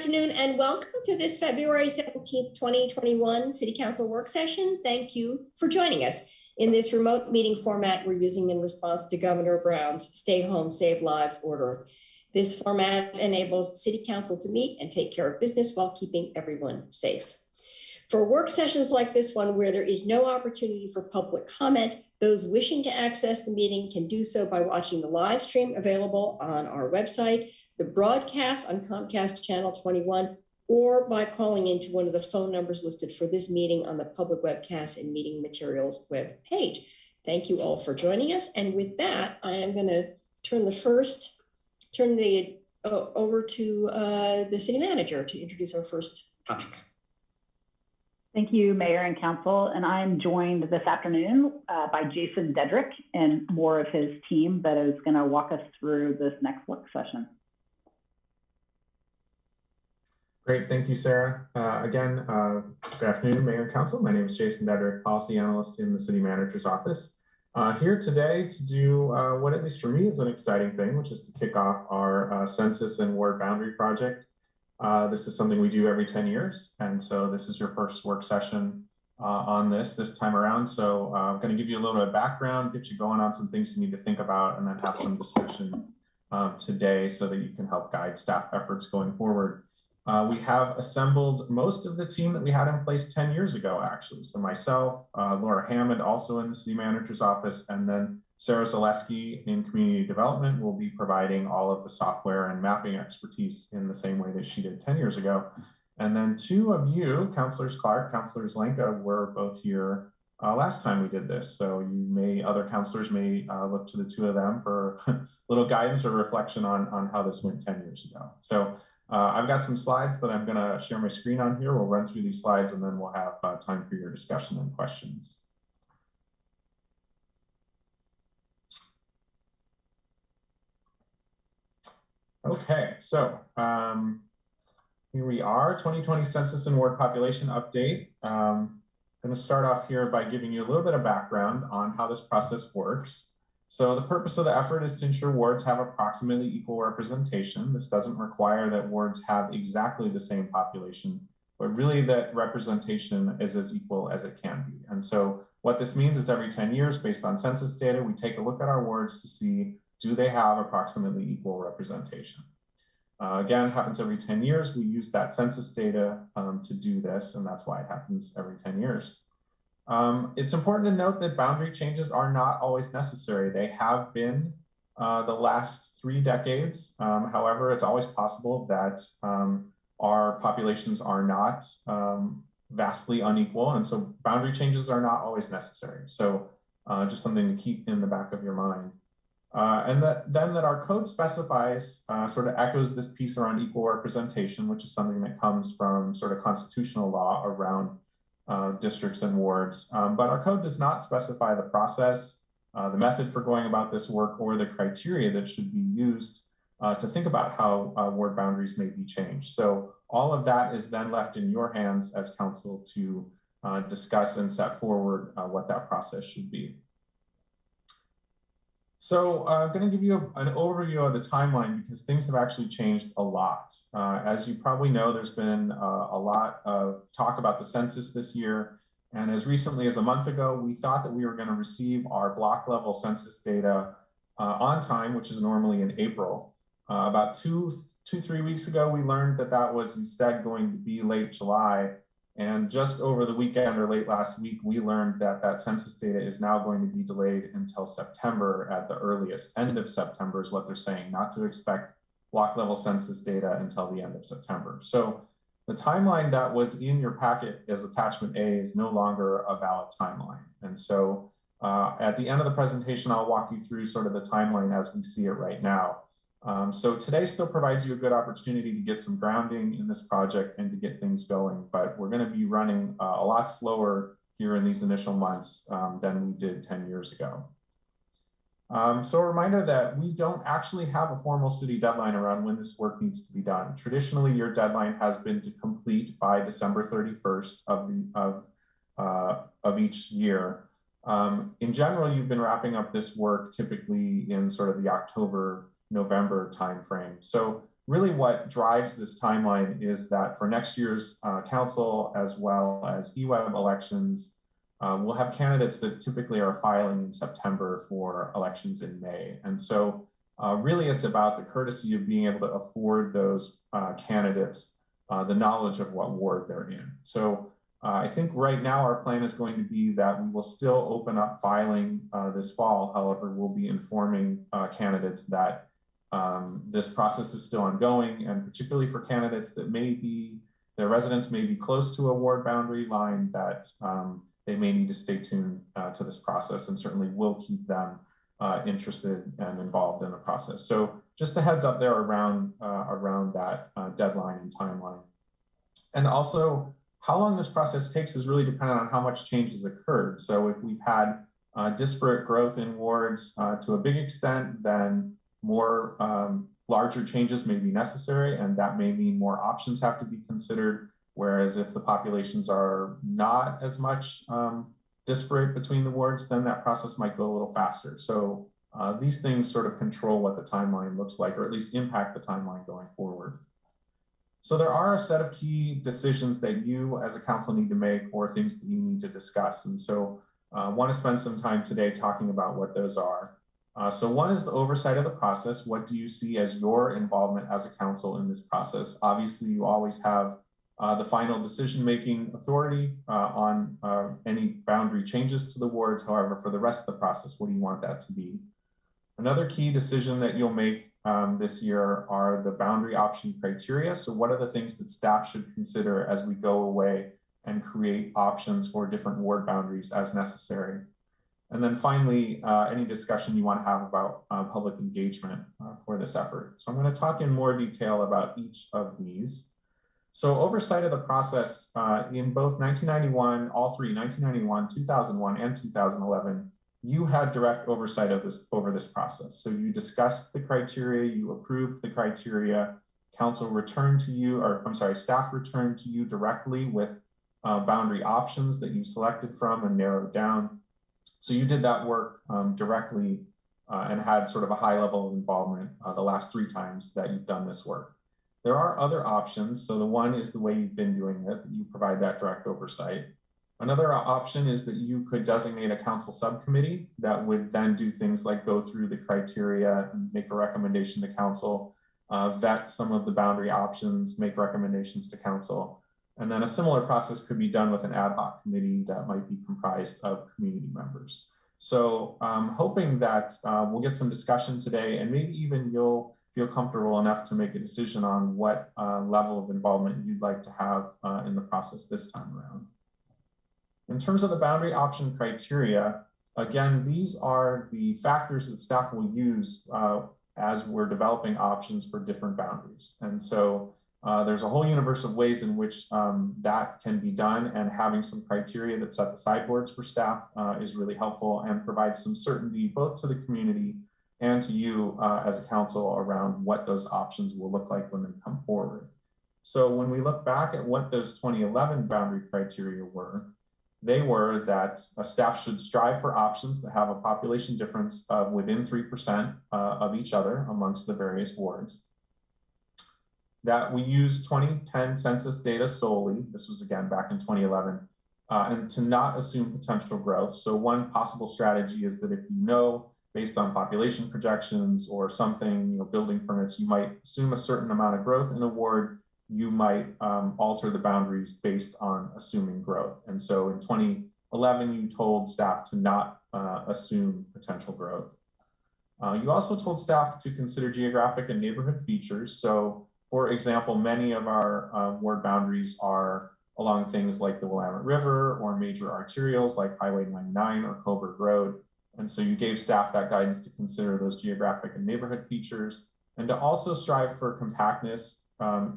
afternoon and welcome to this February 17th, 2021 City Council work session. Thank you for joining us in this remote meeting format we're using in response to Governor Brown's Stay Home, Save Lives order. This format enables the City Council to meet and take care of business while keeping everyone safe. For work sessions like this one, where there is no opportunity for public comment, those wishing to access the meeting can do so by watching the live stream available on our website, the broadcast on Comcast Channel 21, or by calling into one of the phone numbers listed for this meeting on the public webcast and meeting materials web page. Thank you all for joining us. And with that, I am going to turn over to the city manager to introduce our first topic. Thank you, Mayor and Council. And I'm joined this afternoon by Jason Dedrick and more of his team that is going to walk us through this next work session. Great, thank you, Sarah. Again, good afternoon, Mayor and Council. My name is Jason Dedrick, Policy Analyst in the City Manager's Office. Here today to do what, at least for me, is an exciting thing, which is to kick off our Census and Ward Boundary Project. This is something we do every 10 years, and so this is your first work session on this time around. So I'm going to give you a little bit of background, get you going on some things you need to think about, and then have some discussion today so that you can help guide staff efforts going forward. We have assembled most of the team that we had in place 10 years ago, actually. So myself, Laura Hammond, also in the City Manager's Office, and then Sarah Zaleski in Community Development will be providing all of the software and mapping expertise in the same way that she did 10 years ago. And then two of you, Councilors Clark, Councilors Lenka, were both here last time we did this. So other councilors may look to the two of them for a little guidance or reflection on how this went 10 years ago. So I've got some slides that I'm going to share my screen on here. We'll run through these slides and then we'll have time for your discussion and questions. Okay, so here we are, 2020 Census and Ward Population Update. I'm going to start off here by giving you a little bit of background on how this process works. So the purpose of the effort is to ensure wards have approximately equal representation. This doesn't require that wards have exactly the same population, but really that representation is as equal as it can be. And so what this means is every 10 years, based on census data, we take a look at our wards to see, do they have approximately equal representation? Again, happens every 10 years. We use that census data to do this, and that's why it happens every 10 years. It's important to note that boundary changes are not always necessary. They have been the last 3 decades. However, it's always possible that our populations are not vastly unequal, and so boundary changes are not always necessary. So just something to keep in the back of your mind. And that our code specifies, sort of echoes this piece around equal representation, which is something that comes from sort of constitutional law around districts and wards. But our code does not specify the process, the method for going about this work, or the criteria that should be used to think about how ward boundaries may be changed. So all of that is then left in your hands as council to discuss and set forward what that process should be. So I'm going to give you an overview of the timeline because things have actually changed a lot. As you probably know, there's been a lot of talk about the census this year. And as recently as a month ago, we thought that we were going to receive our block level census data on time, which is normally in April. About 3 weeks ago, we learned that that was instead going to be late July. And just over the weekend or late last week, we learned that that census data is now going to be delayed until September at the earliest. End of September is what they're saying, not to expect block level census data until the end of September. So the timeline that was in your packet as attachment A is no longer a valid timeline. And so at the end of the presentation, I'll walk you through sort of the timeline as we see it right now. So today still provides you a good opportunity to get some grounding in this project and to get things going, but we're going to be running a lot slower here in these initial months than we did 10 years ago. So a reminder that we don't actually have a formal city deadline around when this work needs to be done. Traditionally, your deadline has been to complete by December 31st of each year. In general, you've been wrapping up this work typically in sort of the October, November timeframe. So really what drives this timeline is that for next year's council as well as EWEB elections, we'll have candidates that typically are filing in September for elections in May. And so really it's about the courtesy of being able to afford those candidates the knowledge of what ward they're in. So I think right now our plan is going to be that we will still open up filing this fall. However, we'll be informing candidates that this process is still ongoing, and particularly for candidates that their residents may be close to a ward boundary line, that they may need to stay tuned to this process, and certainly we'll keep them interested and involved in the process. So just a heads up there around that deadline and timeline. And also, how long this process takes is really dependent on how much change has occurred. So if we've had disparate growth in wards to a big extent, then more larger changes may be necessary, and that may mean more options have to be considered. Whereas if the populations are not as much disparate between the wards, then that process might go a little faster. So these things sort of control what the timeline looks like, or at least impact the timeline going forward. So there are a set of key decisions that you as a council need to make, or things that you need to discuss. And so I want to spend some time today talking about what those are. So one is the oversight of the process. What do you see as your involvement as a council in this process? Obviously, you always have the final decision-making authority on any boundary changes to the wards. However, for the rest of the process, what do you want that to be? Another key decision that you'll make this year are the boundary option criteria. So what are the things that staff should consider as we go away and create options for different ward boundaries as necessary? And then finally, any discussion you want to have about public engagement for this effort. So I'm going to talk in more detail about each of these. So oversight of the process in both 1991, all three, 1991, 2001, and 2011, you had direct oversight of over this process. So you discussed the criteria, you approved the criteria, council returned to you, or I'm sorry, staff returned to you directly with boundary options that you selected from and narrowed down. So you did that work directly and had sort of a high level of involvement the last 3 times that you've done this work. There are other options. So the one is the way you've been doing it, you provide that direct oversight. Another option is that you could designate a council subcommittee that would then do things like go through the criteria and make a recommendation to council, vet some of the boundary options, make recommendations to council. And then a similar process could be done with an ad hoc committee that might be comprised of community members. So I'm hoping that we'll get some discussion today, and maybe even you'll feel comfortable enough to make a decision on what level of involvement you'd like to have in the process this time around. In terms of the boundary option criteria, again, these are the factors that staff will use as we're developing options for different boundaries. And so there's a whole universe of ways in which that can be done, and having some criteria that set the sideboards for staff is really helpful and provides some certainty both to the community and to you as a council around what those options will look like when they come forward. So when we look back at what those 2011 boundary criteria were, they were that staff should strive for options that have a population difference of within 3% of each other amongst the various wards. That we use 2010 census data solely, this was again back in 2011, and to not assume potential growth. So one possible strategy is that if you know, based on population projections or something, building permits, you might assume a certain amount of growth in a ward, you might alter the boundaries based on assuming growth. And so in 2011, you told staff to not assume potential growth. You also told staff to consider geographic and neighborhood features. So for example, many of our ward boundaries are along things like the Willamette River or major arterials like Highway 99 or Coburg Road. And so you gave staff that guidance to consider those geographic and neighborhood features, and to also strive for compactness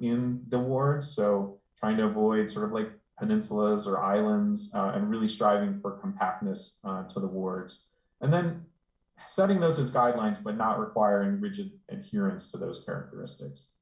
in the wards. So trying to avoid sort of like peninsulas or islands and really striving for compactness to the wards. And then setting those as guidelines, but not requiring rigid adherence to those characteristics.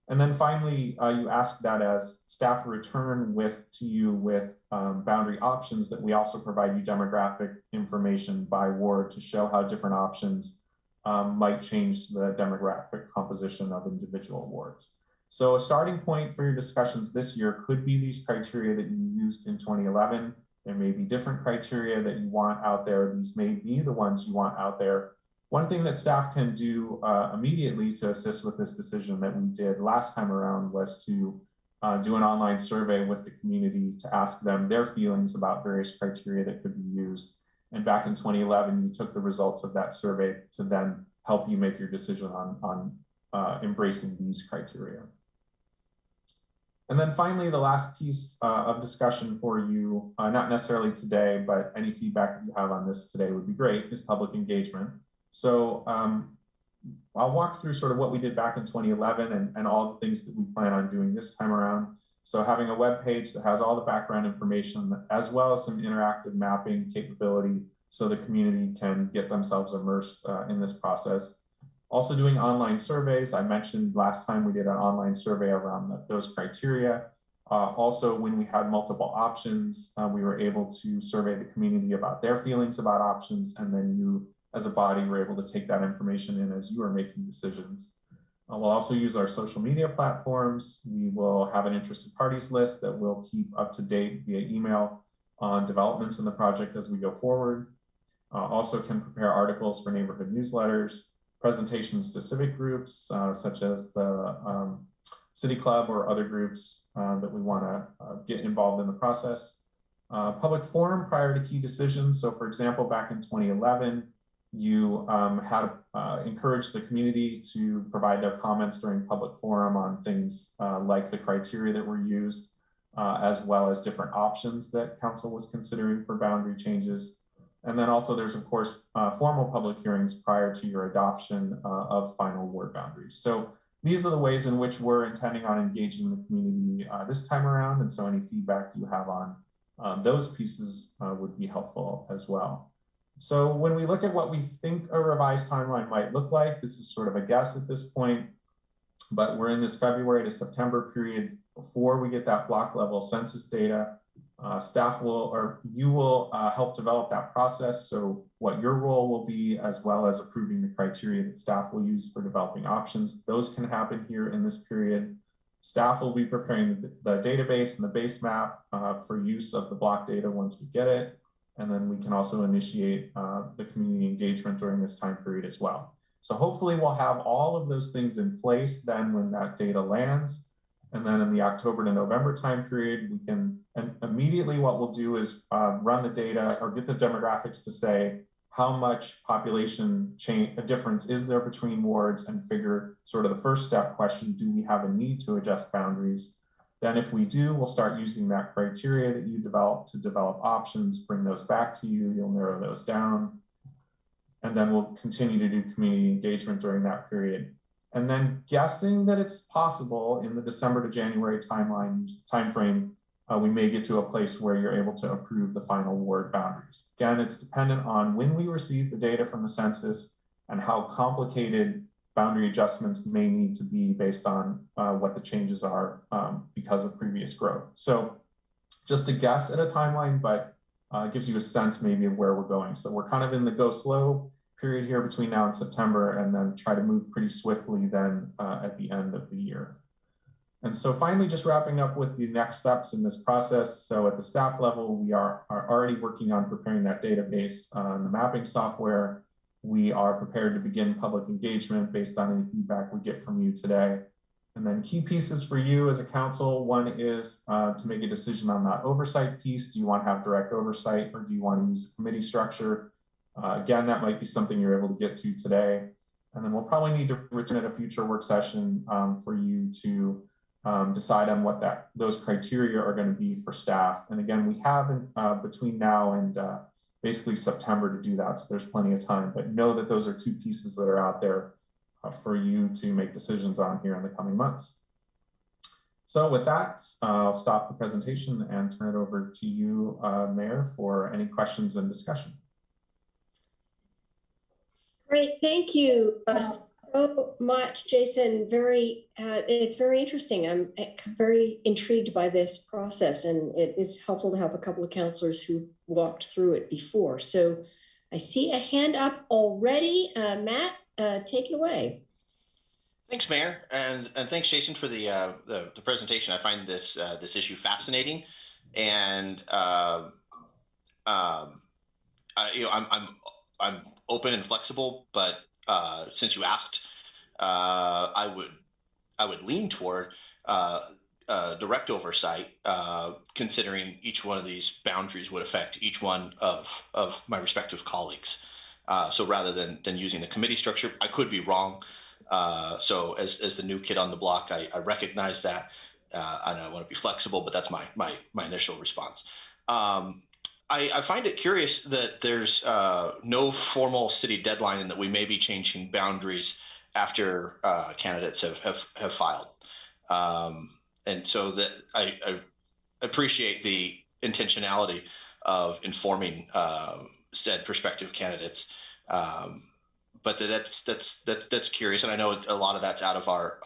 And then finally, you asked that as staff return to you with boundary options, that we also provide you demographic information by ward to show how different options might change the demographic composition of individual wards. So a starting point for your discussions this year could be these criteria that you used in 2011. There may be different criteria that you want out there. These may be the ones you want out there. One thing that staff can do immediately to assist with this decision that we did last time around was to do an online survey with the community to ask them their feelings about various criteria that could be used. And back in 2011, you took the results of that survey to then help you make your decision on embracing these criteria. And then finally, the last piece of discussion for you, not necessarily today, but any feedback that you have on this today would be great, is public engagement. So I'll walk through sort of what we did back in 2011 and all the things that we plan on doing this time around. So having a web page that has all the background information, as well as some interactive mapping capability so the community can get themselves immersed in this process. Also doing online surveys. I mentioned last time we did an online survey around those criteria. Also, when we had multiple options, we were able to survey the community about their feelings about options, and then you as a body were able to take that information in as you are making decisions. We'll also use our social media platforms. We will have an interested parties list that we'll keep up to date via email on developments in the project as we go forward. Also can prepare articles for neighborhood newsletters, presentations to civic groups, such as the City Club or other groups that we want to get involved in the process. Public forum prior to key decisions. So for example, back in 2011, you had encouraged the community to provide their comments during public forum on things like the criteria that were used, as well as different options that council was considering for boundary changes. And then also there's, of course, formal public hearings prior to your adoption of final ward boundaries. So these are the ways in which we're intending on engaging the community this time around. And so any feedback you have on those pieces would be helpful as well. So when we look at what we think a revised timeline might look like, this is sort of a guess at this point, but we're in this February to September period before we get that block level census data. Staff will, or you will help develop that process. So what your role will be, as well as approving the criteria that staff will use for developing options, those can happen here in this period. Staff will be preparing the database and the base map for use of the block data once we get it. And then we can also initiate the community engagement during this time period as well. So hopefully we'll have all of those things in place then when that data lands. And then in the October to November time period, we can, and immediately what we'll do is run the data or get the demographics to say how much population change, a difference is there between wards, and figure sort of the first step question, do we have a need to adjust boundaries? Then if we do, we'll start using that criteria that you develop to develop options, bring those back to you, you'll narrow those down. And then we'll continue to do community engagement during that period. And then guessing that it's possible in the December to January timeframe, we may get to a place where you're able to approve the final ward boundaries. Again, it's dependent on when we receive the data from the census and how complicated boundary adjustments may need to be based on what the changes are because of previous growth. So just a guess at a timeline, but it gives you a sense maybe of where we're going. So we're kind of in the go slow period here between now and September, and then try to move pretty swiftly then at the end of the year. And so finally, just wrapping up with the next steps in this process. So at the staff level, we are already working on preparing that database on the mapping software. We are prepared to begin public engagement based on any feedback we get from you today. And then key pieces for you as a council, one is to make a decision on that oversight piece. Do you want to have direct oversight, or do you want to use a committee structure? Again, that might be something you're able to get to today. And then we'll probably need to return at a future work session for you to decide on what those criteria are going to be for staff. And again, we have between now and basically September to do that, so there's plenty of time. But know that those are two pieces that are out there for you to make decisions on here in the coming months. So with that, I'll stop the presentation and turn it over to you, Mayor, for any questions and discussion. Great, thank you so much, Jason. It's very interesting. I'm very intrigued by this process, and it is helpful to have a couple of counselors who walked through it before. So I see a hand up already. Matt, take it away. Thanks, Mayor, and thanks, Jason, for the presentation. I find this issue fascinating, and I'm open and flexible. But since you asked, I would lean toward direct oversight, considering each one of these boundaries would affect each one of my respective colleagues. So rather than using the committee structure, I could be wrong. So as the new kid on the block, I recognize that, and I want to be flexible, but that's my initial response. I find it curious that there's no formal city deadline and that we may be changing boundaries after candidates have filed. And so that I appreciate the intentionality of informing said prospective candidates. But that's curious, and I know a lot of that's out of our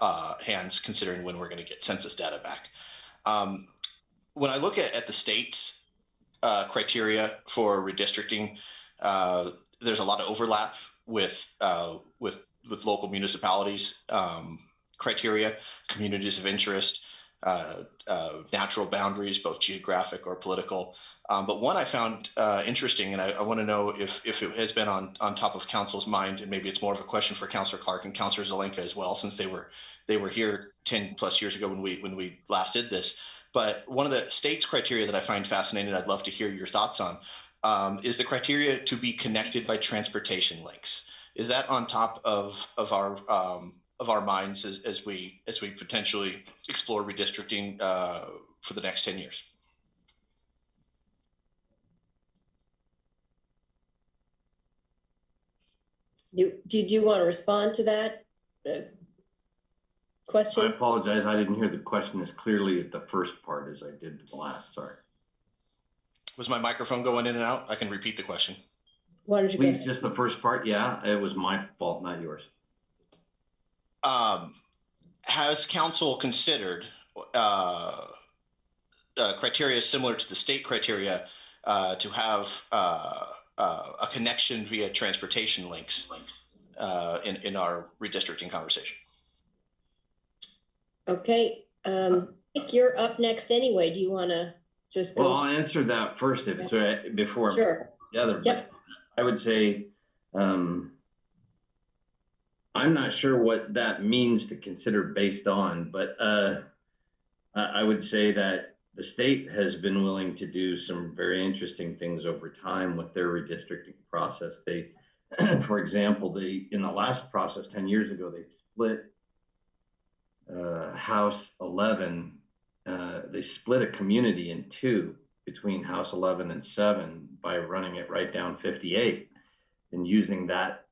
hands, considering when we're going to get census data back. When I look at the state's criteria for redistricting, there's a lot of overlap with local municipalities criteria, communities of interest, natural boundaries, both geographic or political. But one I found interesting, and I want to know if it has been on top of council's mind, and maybe it's more of a question for Councilor Clark and Councilor Zelenka as well, since they were here 10 plus years ago when we last did this. But one of the state's criteria that I find fascinating, I'd love to hear your thoughts on, is the criteria to be connected by transportation links. Is that on top of our minds as we potentially explore redistricting for the next 10 years? Did you want to respond to that question? I apologize. I didn't hear the question as clearly at the first part as I did the last. Sorry. Was my microphone going in and out? I can repeat the question. Why don't you Please, just the first part. Yeah, it was my fault, not yours. Has council considered criteria similar to the state criteria to have a connection via transportation links in our redistricting conversation? Okay, Nick, you're up next anyway. Do you want to just go? Well, I'll answer that first if it's right before Sure. the other. Yep. I would say I'm not sure what that means to consider based on, but I would say that the state has been willing to do some very interesting things over time with their redistricting process. They, for example, in the last process 10 years ago, they split House 11. They split a community in two between House 11 and 7 by running it right down 58 and using that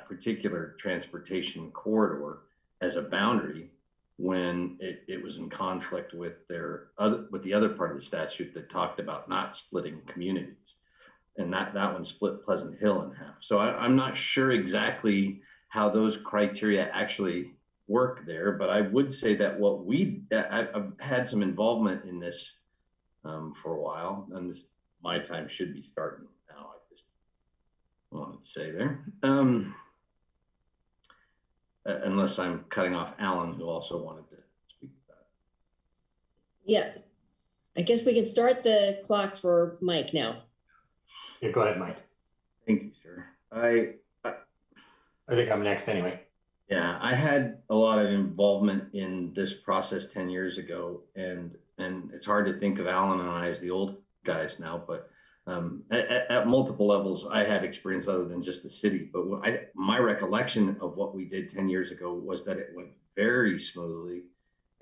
particular transportation corridor as a boundary when it was in conflict with the other part of the statute that talked about not splitting communities. And that one split Pleasant Hill in half. So I'm not sure exactly how those criteria actually work there, but I would say that I've had some involvement in this for a while, and my time should be starting now. I just wanted to say there. Unless I'm cutting off Alan, who also wanted to speak about it. Yeah, I guess we can start the clock for Mike now. Yeah, go ahead, Mike. Thank you, sir. I think I'm next anyway. Yeah, I had a lot of involvement in this process 10 years ago, and it's hard to think of Alan and I as the old guys now, but at multiple levels, I had experience other than just the city. But my recollection of what we did 10 years ago was that it went very smoothly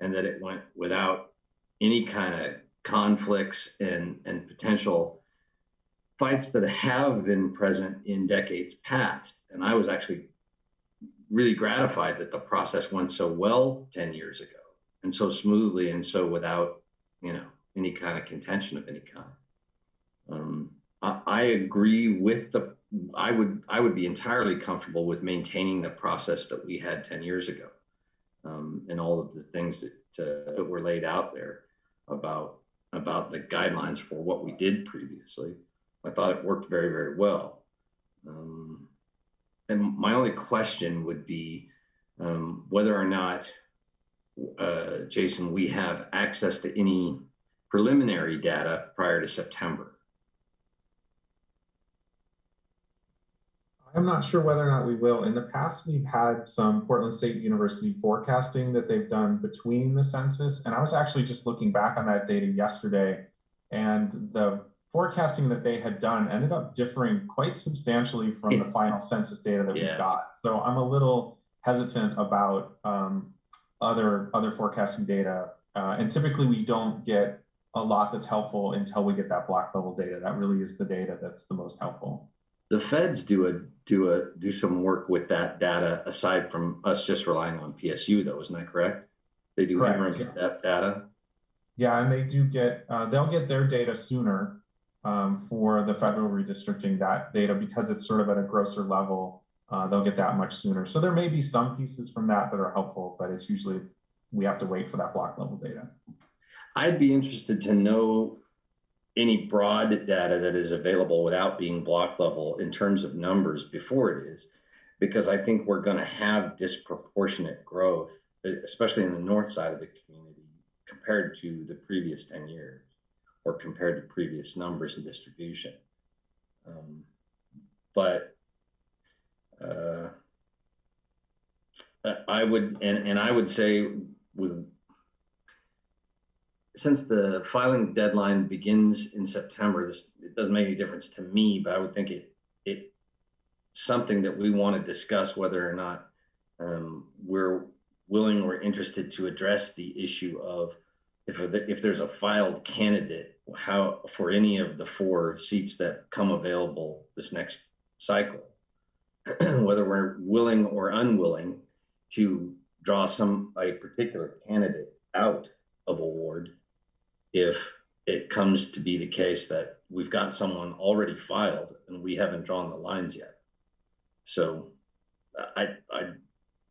and that it went without any kind of conflicts and potential fights that have been present in decades past. And I was actually really gratified that the process went so well 10 years ago and so smoothly and so without, any kind of contention of any kind. I agree with I would be entirely comfortable with maintaining the process that we had 10 years ago, and all of the things that were laid out there about the guidelines for what we did previously. I thought it worked very, very well. and my only question would be whether or not, Jason, we have access to any preliminary data prior to September. I'm not sure whether or not we will. In the past, we've had some Portland State University forecasting that they've done between the census. And I was actually just looking back on that data yesterday, and the forecasting that they had done ended up differing quite substantially from the final census data that we got. So I'm a little hesitant about other forecasting data. And typically we don't get a lot that's helpful until we get that block level data. That really is the data that's the most helpful. The feds do some work with that data aside from us just relying on PSU, though, isn't that correct? They do interim step data. Yeah, and they do get they'll get their data sooner for the federal redistricting data because it's sort of at a grosser level. They'll get that much sooner. So there may be some pieces from that that are helpful, but it's usually we have to wait for that block level data. I'd be interested to know any broad data that is available without being block level in terms of numbers before it is, because I think we're going to have disproportionate growth, especially in the north side of the community compared to the previous 10 years or compared to previous numbers and distribution. But I would say since the filing deadline begins in September, it doesn't make any difference to me, but I would think it's something that we want to discuss whether or not we're willing or interested to address the issue of if there's a filed candidate, how for any of the 4 seats that come available this next cycle, whether we're willing or unwilling to draw a particular candidate out of a ward if it comes to be the case that we've got someone already filed and we haven't drawn the lines yet. So I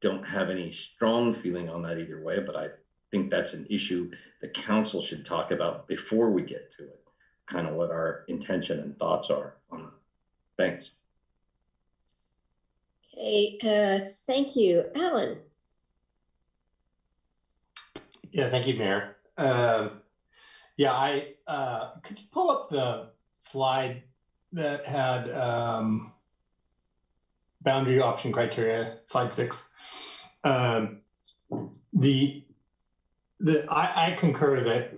don't have any strong feeling on that either way, but I think that's an issue the council should talk about before we get to it, kind of what our intention and thoughts are on it. Thanks. Okay, thank you. Alan. Yeah, thank you, Mayor. Yeah, could you pull up the slide that had boundary option criteria, slide 6? I concur that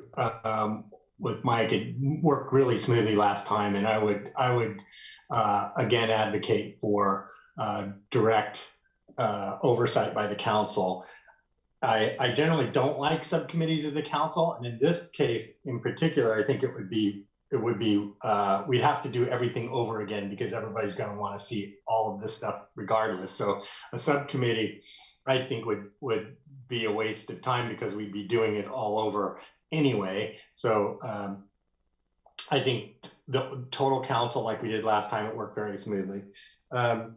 with Mike, it worked really smoothly last time, and I would again advocate for direct oversight by the council. I generally don't like subcommittees of the council, and in this case in particular, I think we'd have to do everything over again because everybody's going to want to see all of this stuff regardless. So a subcommittee, I think, would be a waste of time because we'd be doing it all over anyway. So I think the total council, like we did last time, it worked very smoothly. I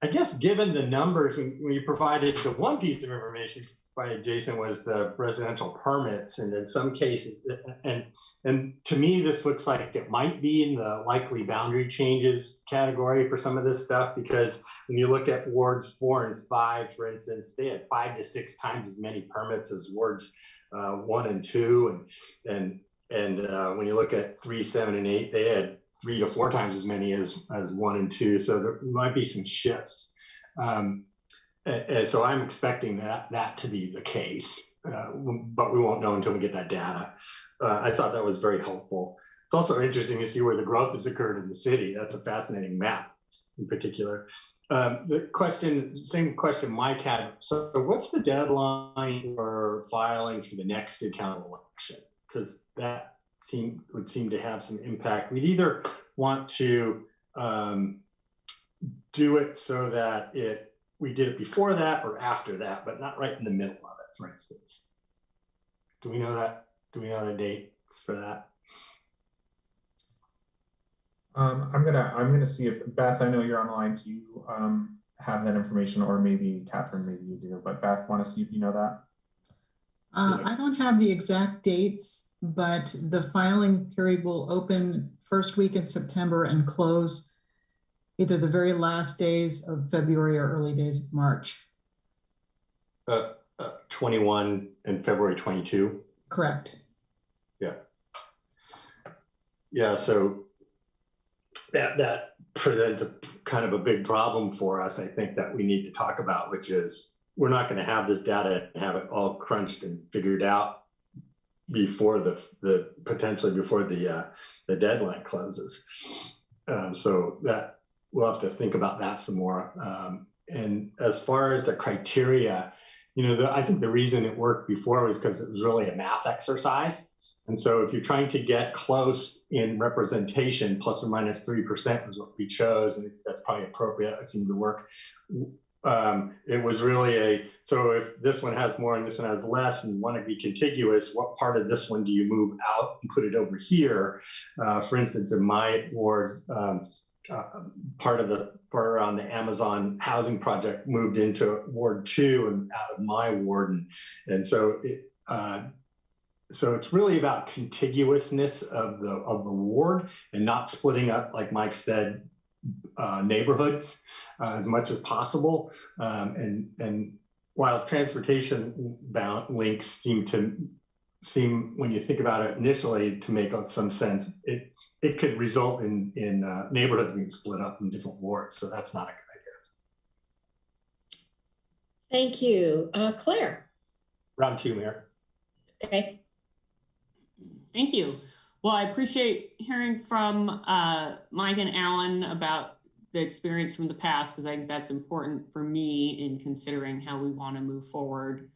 guess given the numbers, when you provided the one piece of information by Jason was the residential permits, and in some cases, and to me, this looks like it might be in the likely boundary changes category for some of this stuff, because when you look at wards 4 and 5, for instance, they had 5 to 6 times as many permits as wards 1 and 2, and when you look at 3, 7, and 8, they had 3 to 4 times as many as 1 and 2. So there might be some shifts. And so I'm expecting that to be the case, but we won't know until we get that data. I thought that was very helpful. It's also interesting to see where the growth has occurred in the city. That's a fascinating map in particular. Same question Mike had. So what's the deadline for filing for the next city council election? Because that would seem to have some impact. We'd either want to do it so that we did it before that or after that, but not right in the middle of it, for instance. Do we know that? Do we know the dates for that? I'm gonna see if Beth, I know you're online. Do you have that information, or maybe Catherine, maybe you do, but Beth, want to see if you know that? I don't have the exact dates, but the filing period will open first week in September and close either the very last days of February or early days of March. 21 and February 22. Correct. Yeah, so that presents a kind of a big problem for us, I think, that we need to talk about, which is we're not going to have this data and have it all crunched and figured out before the potentially before the deadline closes. So that we'll have to think about that some more. And as far as the criteria, you know, I think the reason it worked before was because it was really a math exercise. And so if you're trying to get close in representation, plus or minus 3% was what we chose, and that's probably appropriate. It seemed to work. It was really so if this one has more and this one has less and you want to be contiguous, what part of this one do you move out and put it over here? For instance, in my ward, part around the Amazon housing project moved into Ward 2 and out of my ward. And so so it's really about contiguousness of the ward and not splitting up, like Mike said, neighborhoods as much as possible. And while transportation links seem, when you think about it initially, to make some sense, it could result in neighborhoods being split up in different wards. So that's not a good idea. Thank you. Claire. Round 2, Mayor. Okay. Thank you. Well, I appreciate hearing from Mike and Alan about the experience from the past, because I think that's important for me in considering how we want to move forward.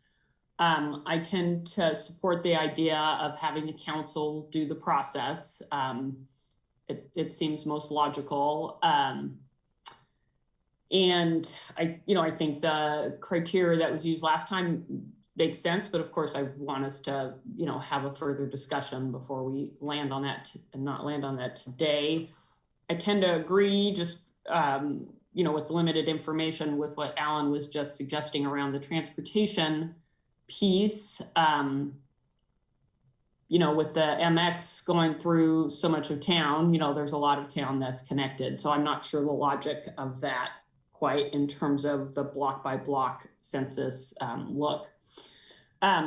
I tend to support the idea of having the council do the process. It seems most logical. And I think the criteria that was used last time makes sense, but of course I want us to, have a further discussion before we land on that and not land on that today. I tend to agree just, with limited information with what Alan was just suggesting around the transportation piece. With the MX going through so much of town, there's a lot of town that's connected. So I'm not sure the logic of that quite in terms of the block by block census look.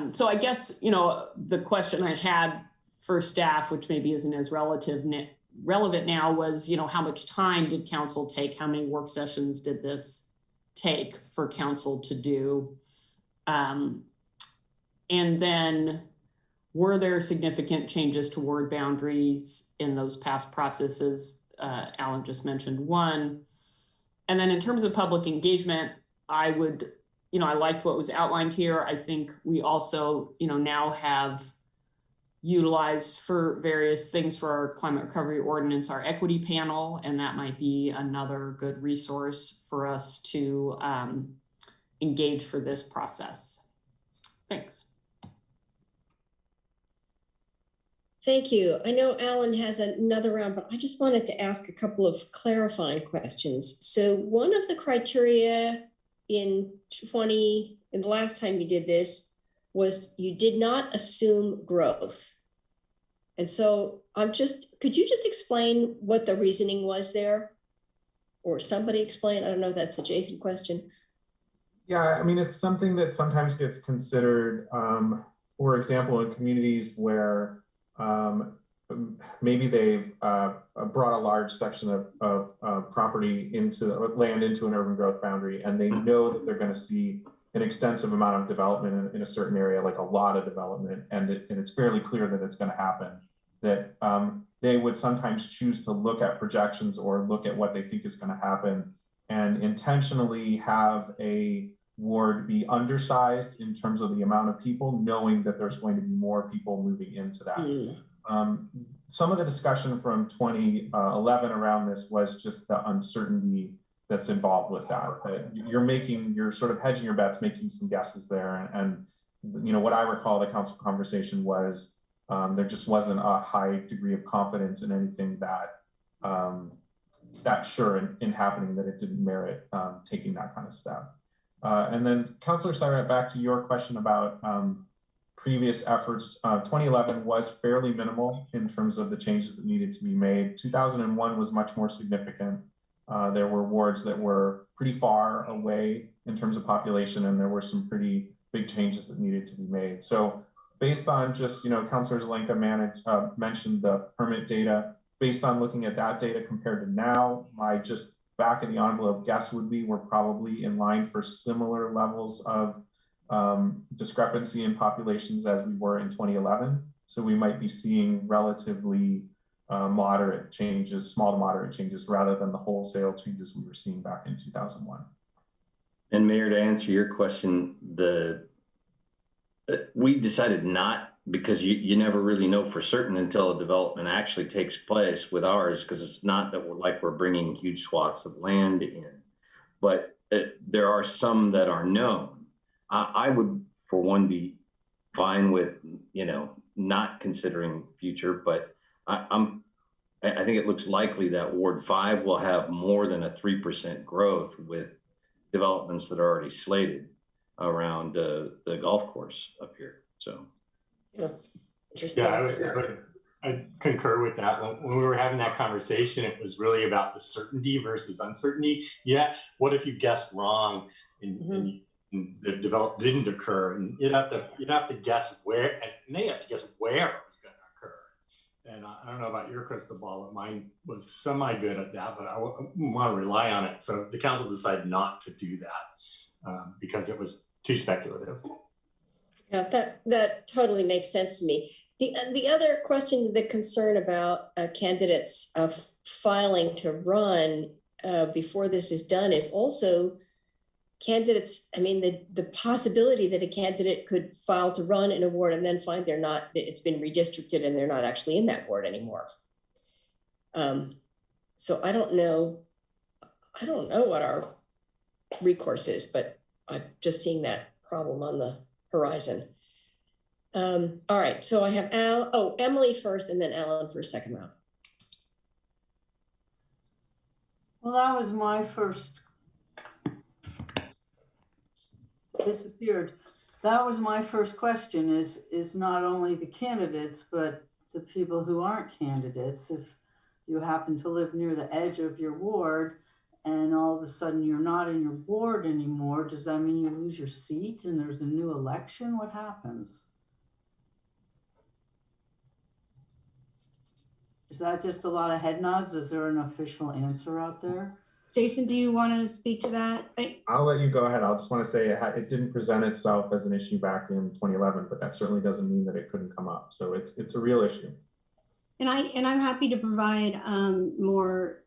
So I guess, the question I had for staff, which maybe isn't as relevant now, was, how much time did council take? How many work sessions did this take for council to do? And then were there significant changes to ward boundaries in those past processes? Alan just mentioned one. And then in terms of public engagement, I would, I liked what was outlined here. I think we also, now have utilized for various things for our climate recovery ordinance, our equity panel, and that might be another good resource for us to engage for this process. Thanks. Thank you. I know Alan has another round, but I just wanted to ask a couple of clarifying questions. So one of the criteria in the last time you did this was you did not assume growth. And so could you just explain what the reasoning was there? Or somebody explain? I don't know if that's a Jason question. Yeah, I mean, it's something that sometimes gets considered, for example, in communities where maybe they've brought a large section of property land into an urban growth boundary, and they know that they're going to see an extensive amount of development in a certain area, like a lot of development, and it's fairly clear that it's going to happen, that they would sometimes choose to look at projections or look at what they think is going to happen and intentionally have a ward be undersized in terms of the amount of people, knowing that there's going to be more people moving into that. Some of the discussion from 2011 around this was just the uncertainty that's involved with that. You're sort of hedging your bets, making some guesses there. And what I recall the council conversation was there just wasn't a high degree of confidence in anything that sure in happening, that it didn't merit taking that kind of step. And then Councillor Syrat, back to your question about previous efforts. 2011 was fairly minimal in terms of the changes that needed to be made. 2001 was much more significant. There were wards that were pretty far away in terms of population, and there were some pretty big changes that needed to be made. So based on just, Councilor Zelenka mentioned the permit data. Based on looking at that data compared to now, my just back of the envelope guess would be we're probably in line for similar levels of discrepancy in populations as we were in 2011. So we might be seeing relatively moderate changes, small to moderate changes, rather than the wholesale changes we were seeing back in 2001. And Mayor, to answer your question, we decided not, because you never really know for certain until a development actually takes place with ours, because it's not that we're bringing huge swaths of land in, but there are some that are known. I would, for one, be fine with, not considering future, but I think it looks likely that Ward 5 will have more than a 3% growth with developments that are already slated around the golf course up here. So, yeah, interesting. Yeah, I concur with that. When we were having that conversation, it was really about the certainty versus uncertainty. Yeah, what if you guessed wrong and the development didn't occur, and you'd have to guess where, and they have to guess where it was going to occur. And I don't know about your crystal ball, but mine was semi-good at that, but I want to rely on it. So the council decided not to do that because it was too speculative. Yeah, that totally makes sense to me. The other question, the concern about candidates filing to run before this is done is also candidates. I mean, the possibility that a candidate could file to run in a ward and then find it's been redistricted and they're not actually in that ward anymore. So I don't know what our recourse is, but I'm just seeing that problem on the horizon. All right, so I have Emily first and then Alan for a second round. Well, that was my first. Disappeared. That was my first question, is not only the candidates, but the people who aren't candidates. If you happen to live near the edge of your ward and all of a sudden you're not in your ward anymore, does that mean you lose your seat and there's a new election? What happens? Is that just a lot of head nods? Is there an official answer out there? Jason, do you want to speak to that? I'll let you go ahead. I'll just want to say it didn't present itself as an issue back in 2011, but that certainly doesn't mean that it couldn't come up. So it's a real issue. And I'm happy to provide more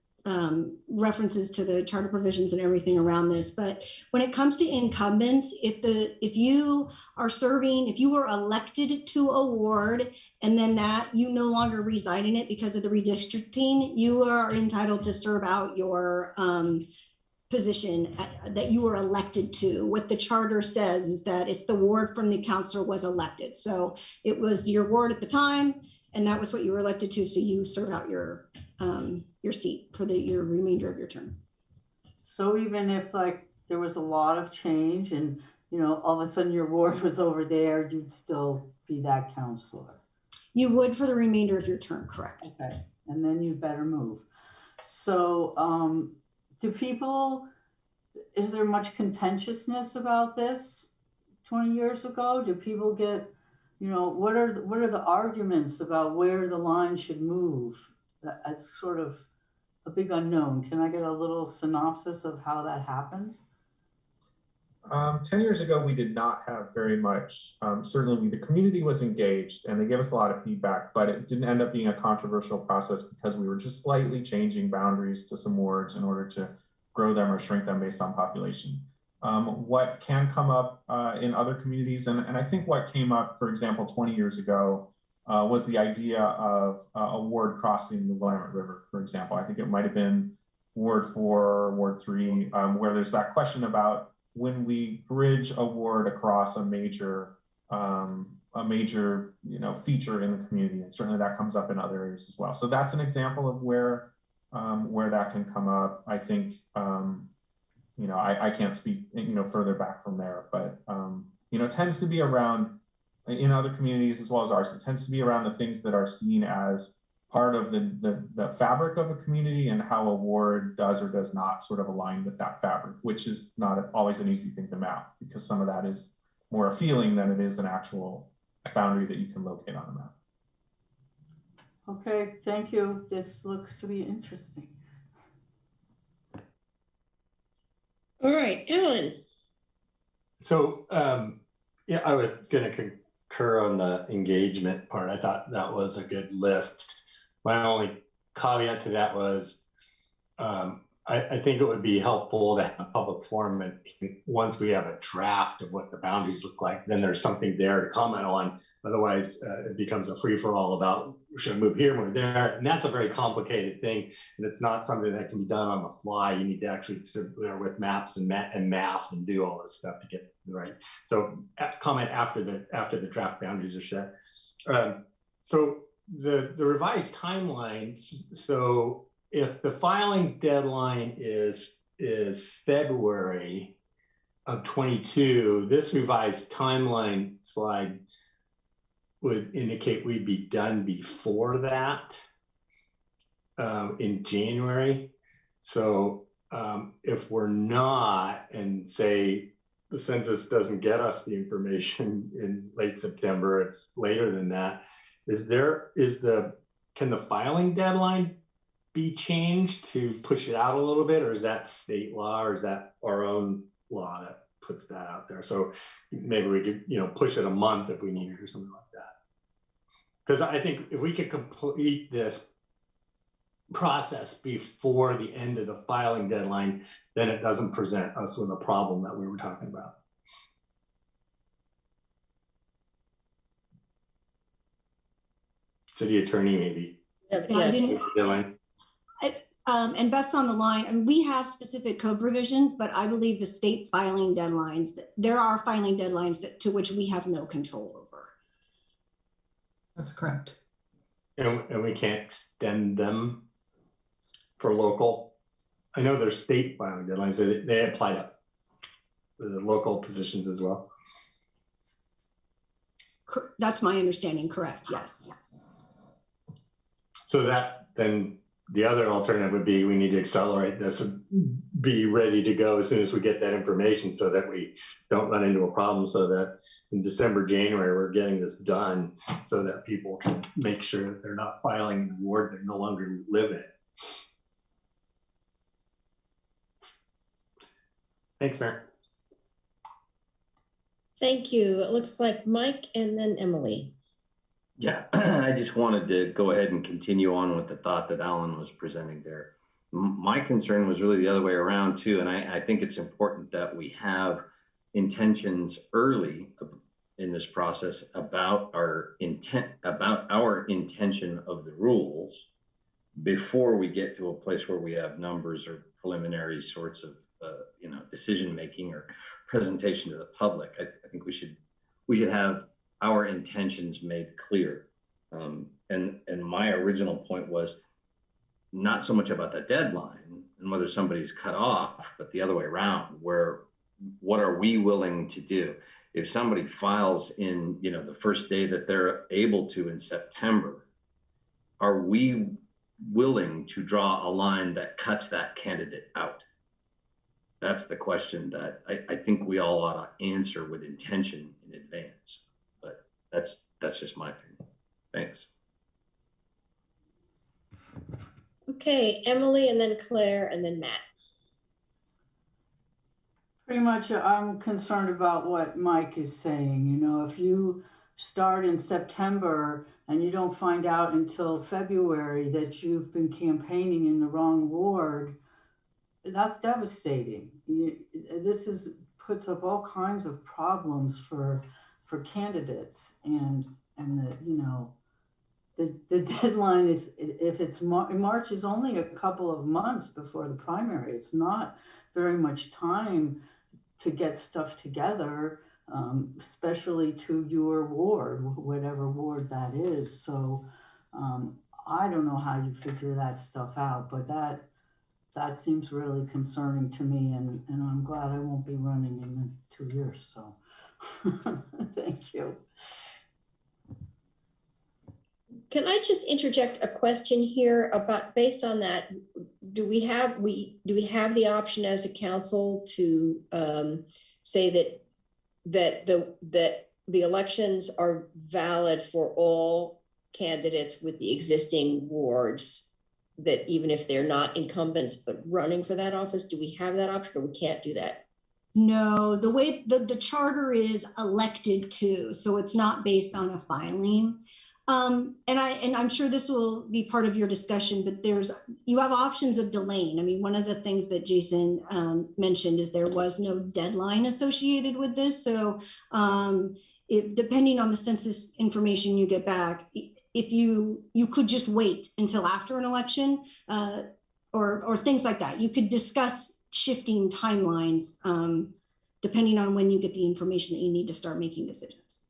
references to the charter provisions and everything around this. But when it comes to incumbents, if you are serving, if you were elected to a ward and then that you no longer reside in it because of the redistricting, you are entitled to serve out your position that you were elected to. What the charter says is that it's the ward from the councilor was elected. So it was your ward at the time, and that was what you were elected to. So you serve out your seat for your remainder of your term. So even if there was a lot of change and all of a sudden your ward was over there, you'd still be that counselor. You would for the remainder of your term, correct? Okay, and then you better move. So is there much contentiousness about this 20 years ago? Do people get, what are the arguments about where the line should move? That's sort of a big unknown. Can I get a little synopsis of how that happened? 10 years ago, we did not have very much. Certainly, the community was engaged and they gave us a lot of feedback, but it didn't end up being a controversial process because we were just slightly changing boundaries to some wards in order to grow them or shrink them based on population. What can come up in other communities, and I think what came up, for example, 20 years ago, was the idea of a ward crossing the Willamette River, for example. I think it might have been Ward 4 or Ward 3, where there's that question about when we bridge a ward across a major feature in the community, and certainly that comes up in other areas as well. So that's an example of where that can come up. I think I can't speak further back from there, but it tends to be around in other communities as well as ours. It tends to be around the things that are seen as part of the fabric of a community and how a ward does or does not sort of align with that fabric, which is not always an easy thing to map because some of that is more a feeling than it is an actual boundary that you can locate on a map. Okay, thank you. This looks to be interesting. All right, Ellen. So, yeah, I was going to concur on the engagement part. I thought that was a good list. My only caveat to that was I think it would be helpful to have a public forum, and once we have a draft of what the boundaries look like, then there's something there to comment on. Otherwise, it becomes a free-for-all about should I move here, move there, and that's a very complicated thing, and it's not something that can be done on the fly. You need to actually sit there with maps and math and do all this stuff to get it right. So, comment after the draft boundaries are set. So the revised timelines. So if the filing deadline is February of 22, this revised timeline slide would indicate we'd be done before that in January. So if we're not, and say the census doesn't get us the information in late September, it's later than that, can the filing deadline be changed to push it out a little bit, or is that state law, or is that our own law that puts that out there? So maybe we could, push it a month if we needed or something like that. Because I think if we could complete this process before the end of the filing deadline, then it doesn't present us with a problem that we were talking about. City attorney, maybe. Yeah. And Beth's on the line, and we have specific code provisions, but I believe the state filing deadlines, there are filing deadlines to which we have no control over. That's correct. And we can't extend them for local. I know there's state filing deadlines, they apply to the local positions as well. That's my understanding, correct, yes. So that then the other alternative would be we need to accelerate this and be ready to go as soon as we get that information so that we don't run into a problem, so that in December, January, we're getting this done so that people can make sure that they're not filing the ward they no longer live in. Thanks, Mayor. Thank you. It looks like Mike and then Emily. Yeah, I just wanted to go ahead and continue on with the thought that Alan was presenting there. My concern was really the other way around too, and I think it's important that we have intentions early in this process about our intention of the rules before we get to a place where we have numbers or preliminary sorts of decision making or presentation to the public. I think we should have our intentions made clear. And my original point was not so much about the deadline and whether somebody's cut off, but the other way around, where what are we willing to do? If somebody files in, the first day that they're able to in September, are we willing to draw a line that cuts that candidate out? That's the question that I think we all ought to answer with intention in advance. But that's just my opinion. Thanks. Okay, Emily and then Claire and then Matt. Pretty much I'm concerned about what Mike is saying. If you start in September and you don't find out until February that you've been campaigning in the wrong ward, that's devastating. This puts up all kinds of problems for candidates, and the deadline is, if it's March is only a couple of months before the primary. It's not very much time to get stuff together, especially to your ward, whatever ward that is. So I don't know how you figure that stuff out, but that seems really concerning to me, and I'm glad I won't be running in 2 years. So thank you. Can I just interject a question here about, based on that, do we have the option as a council to say that the elections are valid for all candidates with the existing wards, that even if they're not incumbents but running for that office? Do we have that option, or we can't do that? No, the way the charter is elected to, so it's not based on a filing. And I'm sure this will be part of your discussion, but you have options of delaying. I mean, one of the things that Jason mentioned is there was no deadline associated with this. So depending on the census information you get back, if you could just wait until after an election or things like that. You could discuss shifting timelines depending on when you get the information that you need to start making decisions.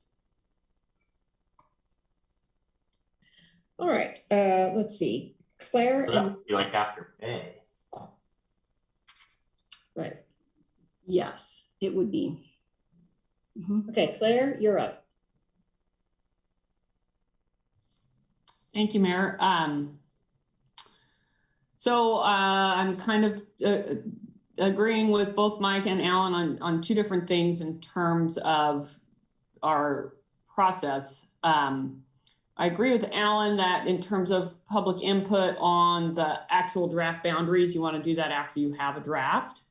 All right, let's see. Claire. So that would be like after May. Right. Yes, it would be. Mm-hmm. Okay, Claire, you're up. Thank you, Mayor. So I'm kind of agreeing with both Mike and Alan on two different things in terms of our process. I agree with Alan that in terms of public input on the actual draft boundaries, you want to do that after you have a draft.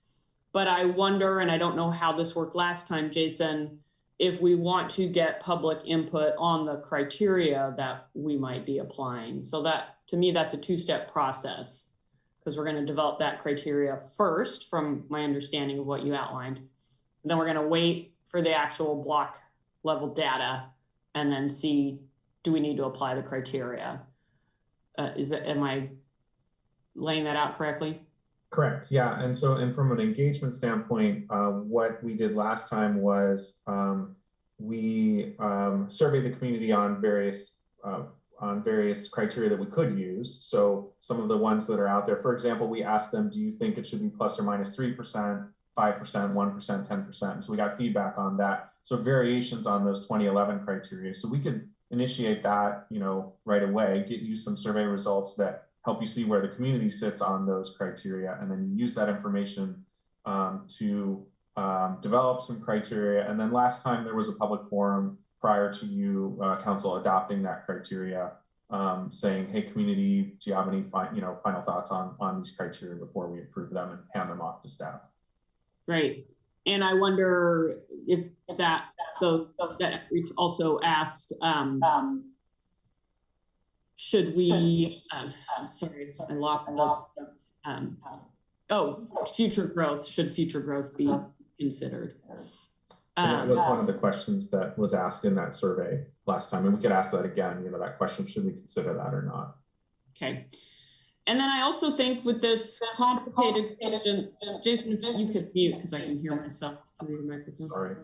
But I wonder, and I don't know how this worked last time, Jason, if we want to get public input on the criteria that we might be applying. So that, to me, that's a two-step process, because we're going to develop that criteria first from my understanding of what you outlined. And then we're going to wait for the actual block level data and then see, do we need to apply the criteria? Am I laying that out correctly? Correct. Yeah. And from an engagement standpoint, what we did last time was we surveyed the community on various criteria that we could use. So some of the ones that are out there, for example, we asked them, do you think it should be plus or minus 3%, 5%, 1%, 10%? So we got feedback on that. So variations on those 2011 criteria. So we could initiate that, right away, get you some survey results that help you see where the community sits on those criteria, and then use that information to develop some criteria. And then last time there was a public forum prior to you, council, adopting that criteria, saying, hey, community, do you have any final thoughts on these criteria before we approve them and hand them off to staff? Right. And I wonder if that outreach also asked, should we, sorry, I lost future growth, should future growth be considered? That was one of the questions that was asked in that survey last time. And we could ask that again, that question, should we consider that or not? Okay. And then I also think with this complicated question, Jason, if you could mute, because I can hear myself through the microphone. Sorry.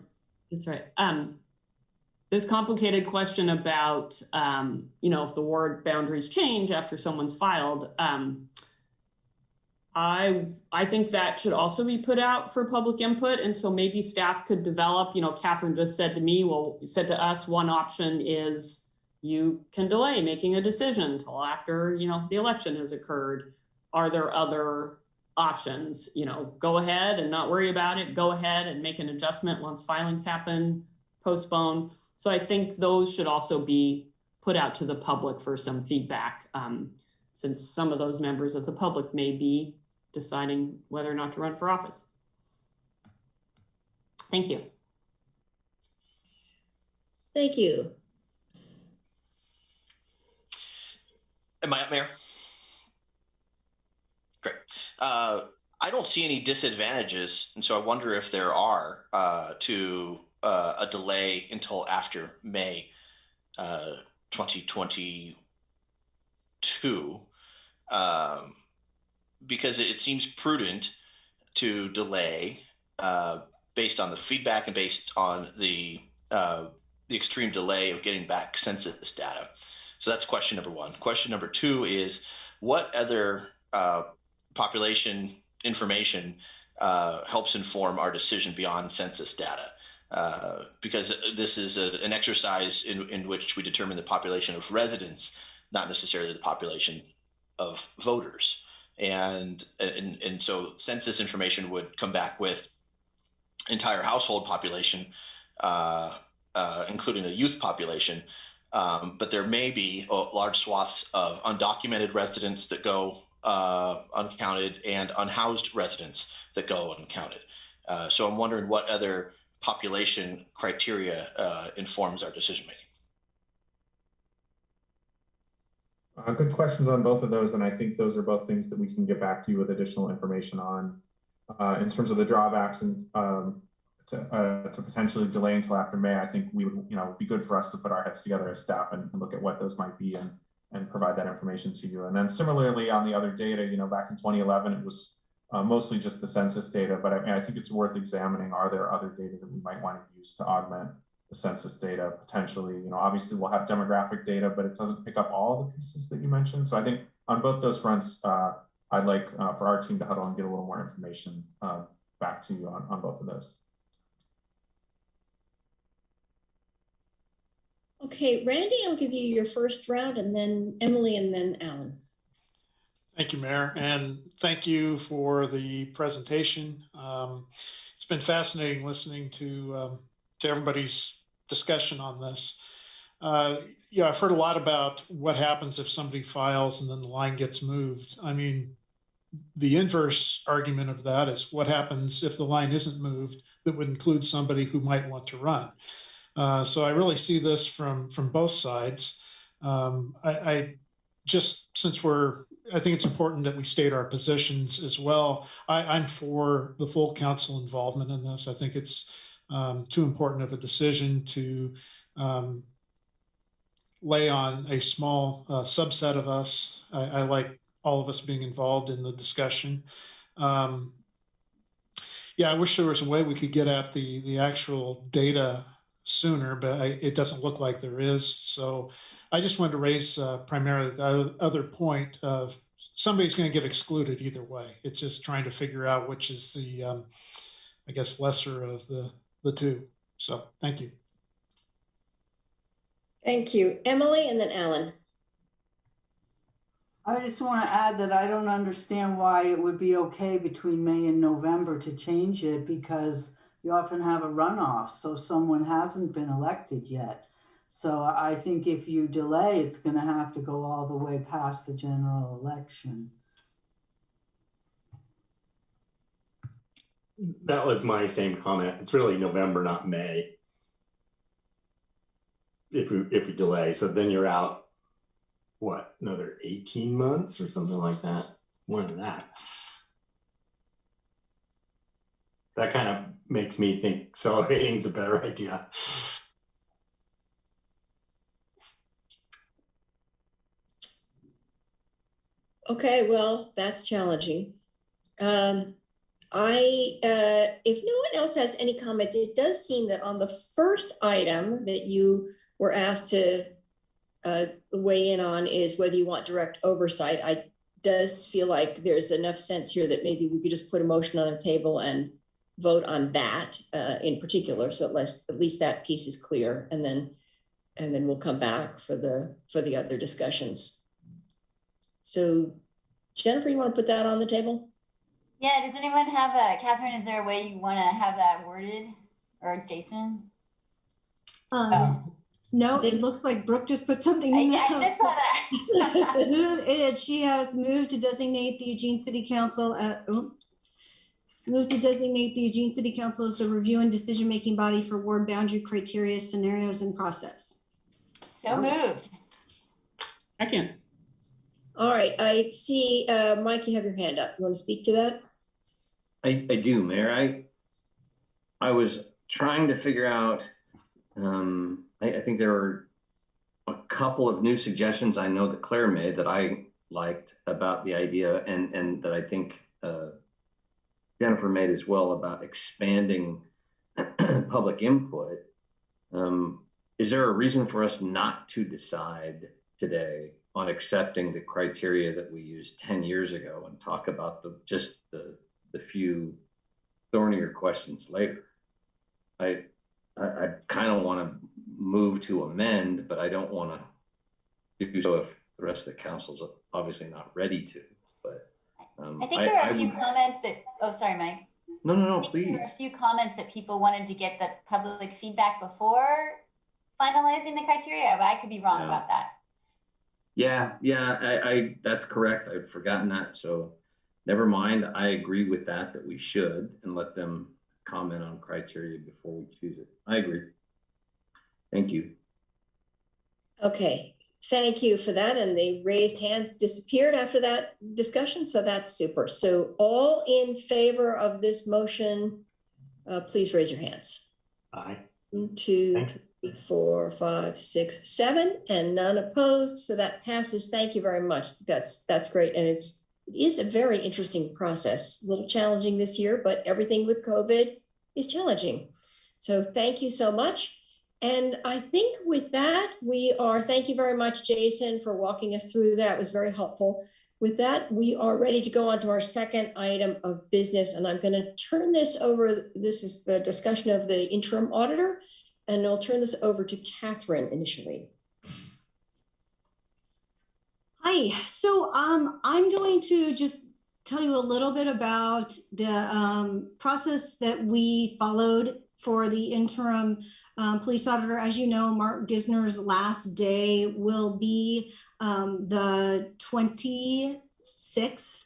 That's right. This complicated question about, if the ward boundaries change after someone's filed, I think that should also be put out for public input. And so maybe staff could develop, Catherine just said to us, one option is you can delay making a decision until after, the election has occurred. Are there other options? Go ahead and not worry about it. Go ahead and make an adjustment once filings happen, postpone. So I think those should also be put out to the public for some feedback, since some of those members of the public may be deciding whether or not to run for office. Thank you. Thank you. Am I up, Mayor? Great. I don't see any disadvantages, and so I wonder if there are to a delay until after May 2022, because it seems prudent to delay based on the feedback and based on the extreme delay of getting back census data. So that's question number one. Question number two is, what other population information helps inform our decision beyond census data? because this is an exercise in which we determine the population of residents, not necessarily the population of voters. And so census information would come back with entire household population, including a youth population. But there may be large swaths of undocumented residents that go uncounted and unhoused residents that go uncounted. So I'm wondering what other population criteria informs our decision making. Good questions on both of those, and I think those are both things that we can get back to you with additional information on. In terms of the drawbacks and to potentially delay until after May, I think we would, it'd be good for us to put our heads together as staff and look at what those might be and provide that information to you. And then similarly on the other data, back in 2011, it was mostly just the census data, but I think it's worth examining, are there other data that we might want to use to augment the census data potentially? Obviously we'll have demographic data, but it doesn't pick up all the pieces that you mentioned. So I think on both those fronts, I'd like for our team to huddle and get a little more information back to you on both of those. Okay, Randy, I'll give you your first round, and then Emily, and then Alan. Thank you, Mayor, and thank you for the presentation. It's been fascinating listening to everybody's discussion on this. I've heard a lot about what happens if somebody files and then the line gets moved. I mean, the inverse argument of that is what happens if the line isn't moved that would include somebody who might want to run. So I really see this from both sides. I think it's important that we state our positions as well. I'm for the full council involvement in this. I think it's too important of a decision to lay on a small subset of us. I like all of us being involved in the discussion. I wish there was a way we could get at the actual data sooner, but it doesn't look like there is. So I just wanted to raise primarily the other point of somebody's going to get excluded either way. It's just trying to figure out which is the, I guess, lesser of the two. So thank you. Thank you. Emily, and then Alan. I just want to add that I don't understand why it would be okay between May and November to change it, because you often have a runoff, so someone hasn't been elected yet. So I think if you delay, it's going to have to go all the way past the general election. That was my same comment. It's really November, not May. If we delay, so then you're out, what, another 18 months or something like that? More than that. That kind of makes me think accelerating is a better idea. Okay, well, that's challenging. If no one else has any comments, it does seem that on the first item that you were asked to weigh in on is whether you want direct oversight. I does feel like there's enough sense here that maybe we could just put a motion on a table and vote on that in particular, so at least that piece is clear, and then we'll come back for the other discussions. So, Jennifer, you want to put that on the table? Yeah. Does anyone have Catherine? Is there a way you want to have that worded, or Jason? No, it looks like Brooke just put something in there. I just saw that. She has moved to designate the Eugene City Council as the review and decision-making body for ward boundary criteria, scenarios, and process. So moved. I can. All right, I see, Mike, you have your hand up. You want to speak to that? I do, Mayor. I was trying to figure out, I think there were a couple of new suggestions I know that Claire made that I liked about the idea, and that I think Jennifer made as well, about expanding public input. Is there a reason for us not to decide today on accepting the criteria that we used 10 years ago and talk about the few thornier questions later? I kind of want to move to amend, but I don't want to do so if the rest of the council's obviously not ready to. But I think there are a few comments that, oh, sorry, Mike. No, There please. are a few comments that people wanted to get the public feedback before finalizing the criteria, but I could be wrong about that. Yeah, I that's correct. I'd forgotten that. So never mind. I agree with that we should, and let them comment on criteria before we choose it. I agree. Thank you. Okay, thank you for that. And the raised hands disappeared after that discussion, so that's super. So all in favor of this motion, please raise your hands. Aye. 1, 2, 3, 4, 5, 6, 7, and none opposed. So that passes. Thank you very much. That's great. And it is a very interesting process. A little challenging this year, but everything with COVID is challenging. So thank you so much. And I think with that, thank you very much, Jason, for walking us through that. It was very helpful. With that, we are ready to go on to our second item of business. And I'm going to turn this over. This is the discussion of the interim auditor. And I'll turn this over to Catherine initially. Hi, so I'm going to just tell you a little bit about the process that we followed for the interim police auditor. As you know, Mark Gisner's last day will be the 26th.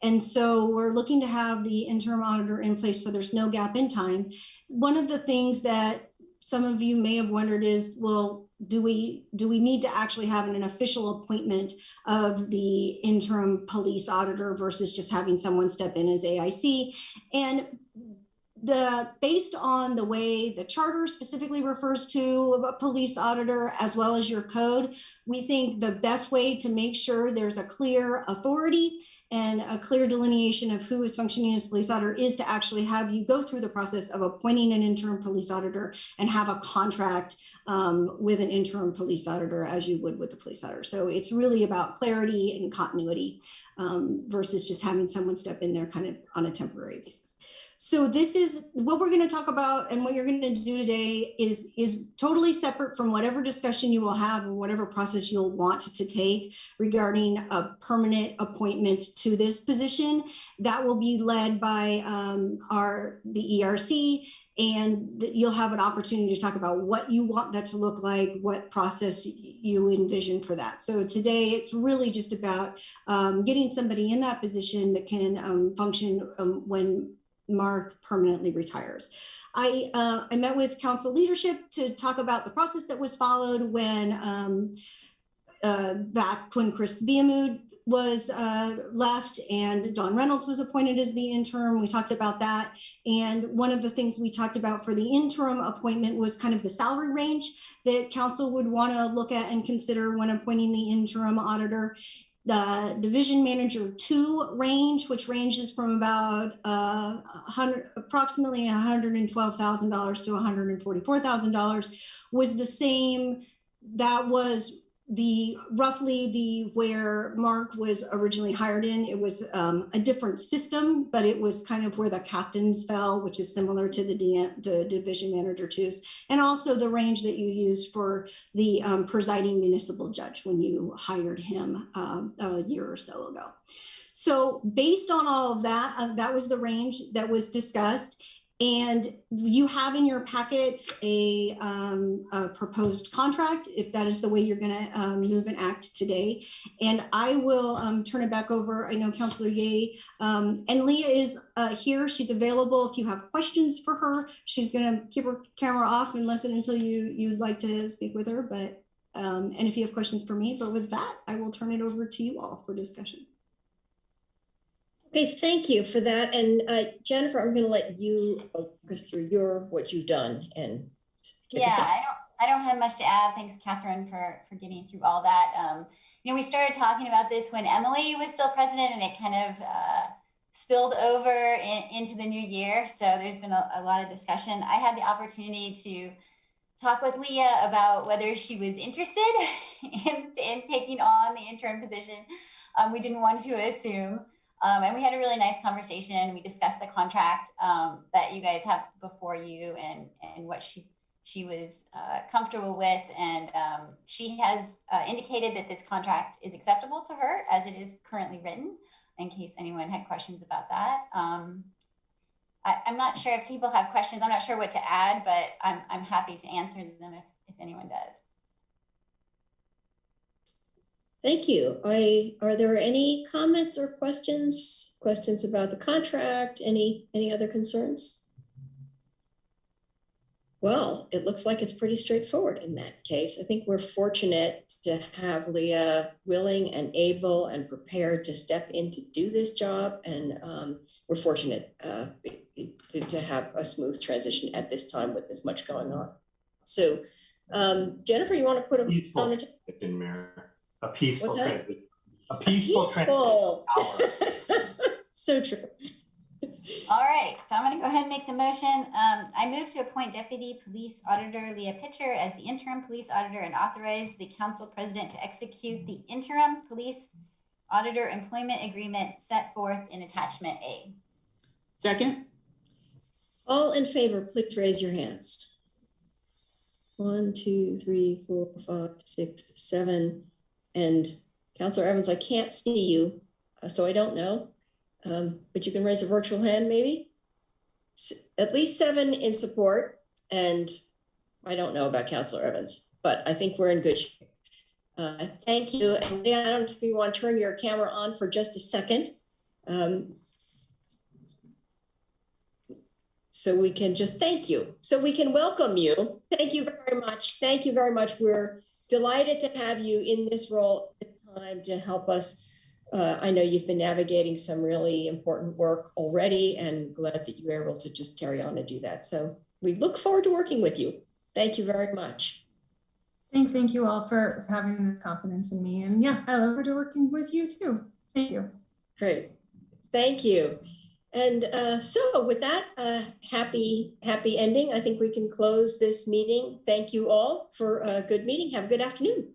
And so we're looking to have the interim auditor in place so there's no gap in time. One of the things that some of you may have wondered is, well, do we need to actually have an official appointment of the interim police auditor versus just having someone step in as AIC? And based on the way the charter specifically refers to a police auditor, as well as your code, we think the best way to make sure there's a clear authority and a clear delineation of who is functioning as police auditor is to actually have you go through the process of appointing an interim police auditor and have a contract with an interim police auditor as you would with the police auditor. So it's really about clarity and continuity versus just having someone step in there kind of on a temporary basis. So this is what we're going to talk about, and what you're going to do today is totally separate from whatever discussion you will have and whatever process you'll want to take regarding a permanent appointment to this position. That will be led by the ERC, and you'll have an opportunity to talk about what you want that to look like, what process you envision for that. So today it's really just about getting somebody in that position that can function when Mark permanently retires. I met with council leadership to talk about the process that was followed when back when Chris Biamud was left and Don Reynolds was appointed as the interim. We talked about that. And one of the things we talked about for the interim appointment was kind of the salary range that council would want to look at and consider when appointing the interim auditor. The division manager 2 range, which ranges from about approximately $112,000 to $144,000, was the same. That was roughly where Mark was originally hired in. It was a different system, but it was kind of where the captains fell, which is similar to the division manager 2s, and also the range that you used for the presiding municipal judge when you hired him a year or so ago. So based on all of that, that was the range that was discussed. And you have in your packet a proposed contract, if that is the way you're going to move and act today. And I will turn it back over. I know Councilor Ye and Leah is here. She's available if you have questions for her. She's going to keep her camera off and listen until you'd like to speak with her. But and if you have questions for me, but with that, I will turn it over to you all for discussion. Okay, thank you for that. And Jennifer, I'm going to let you go through what you've done and I don't have much to add. Thanks, Catherine, for getting through all that. You know, we started talking about this when Emily was still president, and it kind of spilled over into the new year. So there's been a lot of discussion. I had the opportunity to talk with Leah about whether she was interested in taking on the interim position. We didn't want to assume. And we had a really nice conversation. We discussed the contract that you guys have before you and what she she was comfortable with, and she has indicated that this contract is acceptable to her as it is currently written, in case anyone had questions about that. I'm not sure if people have questions. I'm not sure what to add, but I'm happy to answer them if anyone does. Thank you. Are there any comments or questions about the contract? Any other concerns? Well, it looks like it's pretty straightforward in that case. I think we're fortunate to have Leah willing and able and prepared to step in to do this job. And we're fortunate to have a smooth transition at this time with this much going on. So Jennifer, you want to put a on the transition, Mayor. A peaceful transition. A peaceful transition. So true. All right, so I'm going to go ahead and make the motion. I move to appoint Deputy Police Auditor Leah Pitcher as the interim police auditor and authorize the council president to execute the interim police auditor employment agreement set forth in attachment A. Second. All in favor, please raise your hands. 1, 2, 3, 4, 5, 6, 7. And Councilor Evans, I can't see you, so I don't know. But you can raise a virtual hand, maybe. At least 7 in support, and I don't know about Councilor Evans, but I think we're in good shape. Thank you, and Leah, I don't know if you want to turn your camera on for just a second, so we can just thank you, so we can welcome you. Thank you very much. Thank you very much. We're delighted to have you in this role at this time to help us. I know you've been navigating some really important work already, and glad that you were able to just carry on and do that. So we look forward to working with you. Thank you very much. Thank you all for having this confidence in me. And yeah, I look forward to working with you too. Thank you. Great. Thank you. And so with that happy ending, I think we can close this meeting. Thank you all for a good meeting. Have a good afternoon.